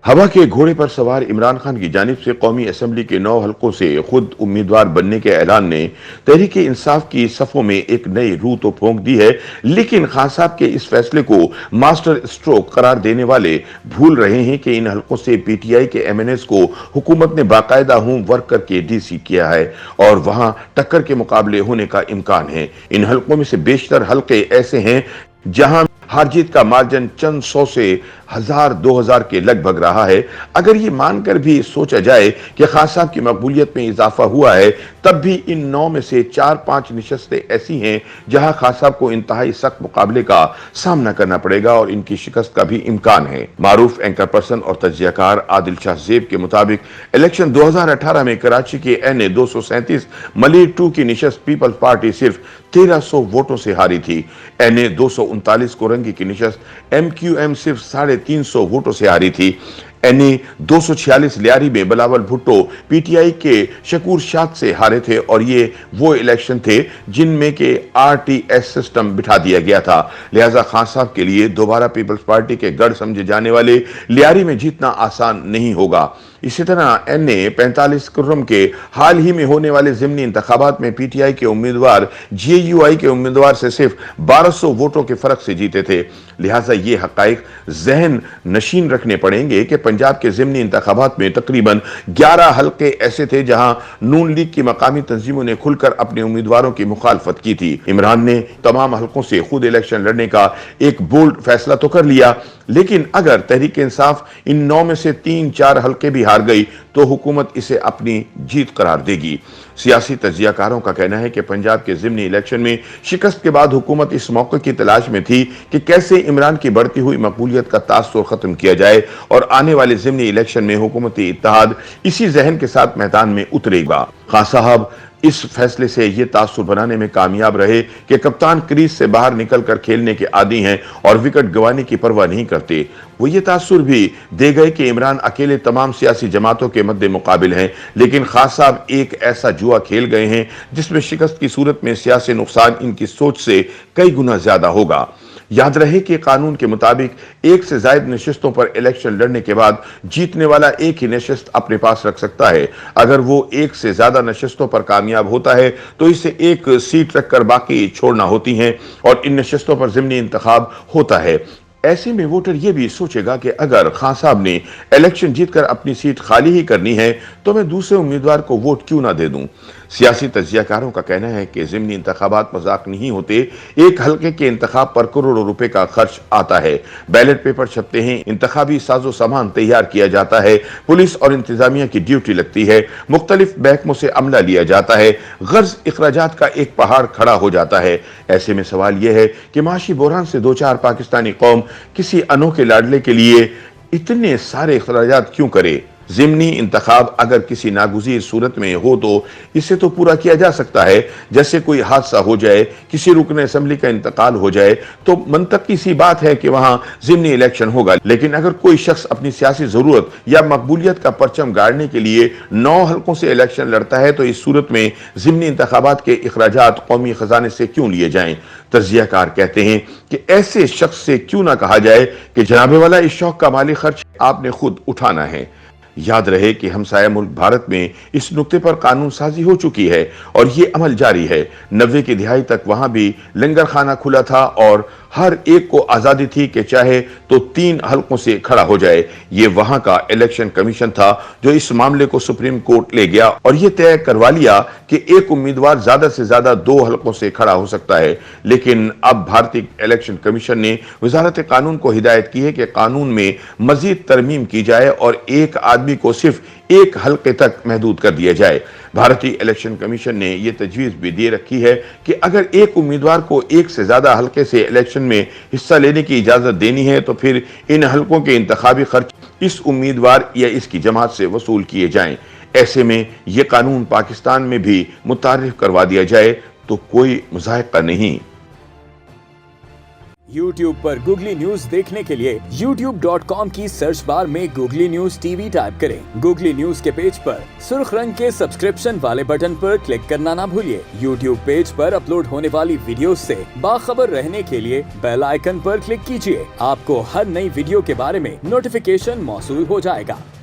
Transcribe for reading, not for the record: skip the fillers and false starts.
हवा के घोड़े पर सवार इमरान खान की जानिब से कौमी असम्बली के 9 हलकों से खुद उम्मीदवार बनने के ऐलान ने तहरीक इंसाफ की सफ़ों में एक नई रूह तो फूंक दी है, लेकिन खान साहब के इस फैसले को मास्टर स्ट्रोक करार देने वाले भूल रहे हैं कि इन हलकों से पीटीआई के एमएनएस को हुकूमत ने बाकायदा होमवर्क करके डीसी किया है और वहां टक्कर के मुकाबले होने का इम्कान है। इन हलकों में से बेशतर हलके ऐसे हैं जहां हार जीत का मार्जिन चंद सौ से 1000-2000 के लगभग रहा है। अगर ये मानकर भी सोचा जाए कि खान साहब की मकबूलियत में इजाफा हुआ है, तब भी इन 9 में से 4-5 नशस्तें ऐसी हैं जहां खान साहब को इंतहाई सख्त मुकाबले का सामना करना पड़ेगा और इनकी शिकस्त का भी इम्कान है। मारूफ एंकर पर्सन और तज्जियाकार आदिल शाह ज़ेब के मुताबिक इलेक्शन 2018 में कराची के NA 237 मलिर 2 की निशस्त पीपल्स पार्टी सिर्फ 1300 वोटों से हारी थी। NA 239 कोरंगी की निशस्त MQM सिर्फ 350 वोटों से हारी थी। NA 246 लियारी में बिलावल भुट्टो पीटीआई के शकूर शाद से हारे थे और ये वो इलेक्शन थे जिनमें के RTS सिस्टम बिठा दिया गया था। लिहाजा खान साहब के लिए दोबारा पीपल्स पार्टी के गढ़ समझे जाने वाले लियारी में जीतना आसान नहीं होगा। इसी तरह NA 45 कुर्रम के हाल ही में होने वाले ज़िमनी इंतखाबात में पीटीआई के उम्मीदवार JUI के उम्मीदवार से सिर्फ 1200 वोटों के फर्क से जीते थे। लिहाजा ये हकाइक ज़हन नशीन रखने पड़ेंगे कि पंजाब के ज़िमनी इंतखाबात में तकरीबन 11 हलके ऐसे थे जहां नून लीग की मकामी तंजीमों ने खुलकर अपने उम्मीदवारों की मुखालफत की थी। इमरान ने तमाम हलकों से खुद इलेक्शन लड़ने का एक बोल्ड फैसला तो कर लिया, लेकिन अगर तहरीक इंसाफ इन 9 में से 3-4 हलके भी हार गई तो हुकूमत इसे अपनी जीत करार देगी। सियासी तज्जियाकारों का कहना है कि पंजाब के ज़िमनी इलेक्शन में शिकस्त के बाद हुकूमत इस मौके की तलाश में थी कि कैसे इमरान की बढ़ती हुई मकबूलियत का तासुर खत्म किया जाए और आने वाले ज़िमनी इलेक्शन में हुकूमती इत्तेहाद इसी जहन के साथ मैदान में उतरेगा। खान साहब इस फैसले से यह तासुर बनाने में कामयाब रहे कि कप्तान क्रीज से बाहर निकलकर खेलने के आदी हैं और विकेट गंवाने की परवाह नहीं करते। वो ये तासुर भी दे गए कि इमरान अकेले तमाम सियासी जमातों के मद्दे मुकाबिल हैं, लेकिन खान साहब एक ऐसा जुआ खेल गए हैं जिसमें शिकस्त की सूरत में सियासी नुकसान इनकी सोच से कई गुना ज्यादा होगा। याद रहे कि कानून के मुताबिक एक से ज्यादा नशिस्तों पर इलेक्शन लड़ने के बाद जीतने वाला एक ही नशिस्त अपने पास रख सकता है। अगर वो एक से ज्यादा नशिस्तों पर कामयाब होता है तो इसे एक सीट रखकर बाकी छोड़ना होती हैं और इन नशिस्तों पर ज़िमनी इंतखाब होता है। ऐसे में वोटर यह भी सोचेगा कि अगर खान साहब ने इलेक्शन जीतकर अपनी सीट खाली ही करनी है तो मैं दूसरे उम्मीदवार को वोट क्यों ना दे दूं। सियासी तज्जियाकारों का कहना है कि ज़िमनी इंतखाबात मजाक नहीं होते। एक हल्के के इंतखाब पर करोड़ों रुपए का खर्च आता है। बैलेट पेपर छपते हैं, इंतखाबी साजो सामान तैयार किया जाता है, पुलिस और इंतजामिया की ड्यूटी लगती है, मुख्तलिफ महकमों से अमला लिया जाता है, गर्ज इखराजात का एक पहाड़ खड़ा हो जाता है। ऐसे में सवाल यह है कि माशी बहरान से दो चार पाकिस्तानी कौम किसी अनोखे लाडले के लिए इतने सारे इखराजात क्यों करे। ज़िमनी इंतखाब अगर किसी नागुज़ीर सूरत में हो तो इसे तो पूरा किया जा सकता है। जैसे कोई हादसा हो जाए, किसी रुकन असम्बली का इंतकाल हो जाए तो मंतकी सी बात है कि वहां ज़िमनी इलेक्शन होगा। लेकिन अगर कोई शख्स अपनी सियासी जरूरत या मकबूलियत का परचम गाड़ने के लिए 9 हलकों से इलेक्शन लड़ता है तो इस सूरत में ज़िमनी इंतखाबात के इखराजात कौमी खजाने से क्यों लिए जाएं। तज्जियाकार कहते हैं कि ऐसे शख्स से क्यों ना कहा जाए कि जनाबे वाला इस शौक का माली खर्च आपने खुद उठाना है। याद रहे कि हमसाया मुल्क भारत में इस नुक्ते पर कानून साजी हो चुकी है और ये अमल जारी है। 90 की दिहाई तक वहां भी लंगर खाना खुला था और हर एक को आजादी थी कि चाहे तो 3 हलकों से खड़ा हो जाए। ये वहां का इलेक्शन कमीशन था जो इस मामले को सुप्रीम कोर्ट ले गया और यह तय करवा लिया कि एक उम्मीदवार ज्यादा से ज्यादा 2 हलकों से खड़ा हो सकता है। लेकिन अब भारतीय इलेक्शन कमीशन ने वजारत कानून को हिदायत की है कि कानून में मजीद तरमीम की जाए और एक आदमी को सिर्फ एक हलके तक महदूद कर दिया जाए। भारतीय इलेक्शन कमीशन ने यह तजवीज भी दे रखी है कि अगर एक उम्मीदवार को एक से ज्यादा हलके से इलेक्शन में हिस्सा लेने की इजाजत देनी है तो फिर इन हलकों के इंतखाबी खर्च इस उम्मीदवार या इसकी जमात से वसूल किए जाएं। ऐसे में यह कानून पाकिस्तान में भी मुतारिफ करवा दिया जाए तो कोई मुज़ाहिका नहीं। YouTube पर गूगली न्यूज देखने के लिए youtube.com की सर्च बार में गूगली न्यूज टीवी टाइप करें। गूगली न्यूज के पेज पर सुर्ख रंग के सब्सक्रिप्शन वाले बटन पर क्लिक करना ना भूलिए। YouTube पेज पर अपलोड होने वाली वीडियोस से बाखबर रहने के लिए बेल आइकन पर क्लिक कीजिए। आपको हर नई वीडियो के बारे में नोटिफिकेशन मौसूल हो जाएगा।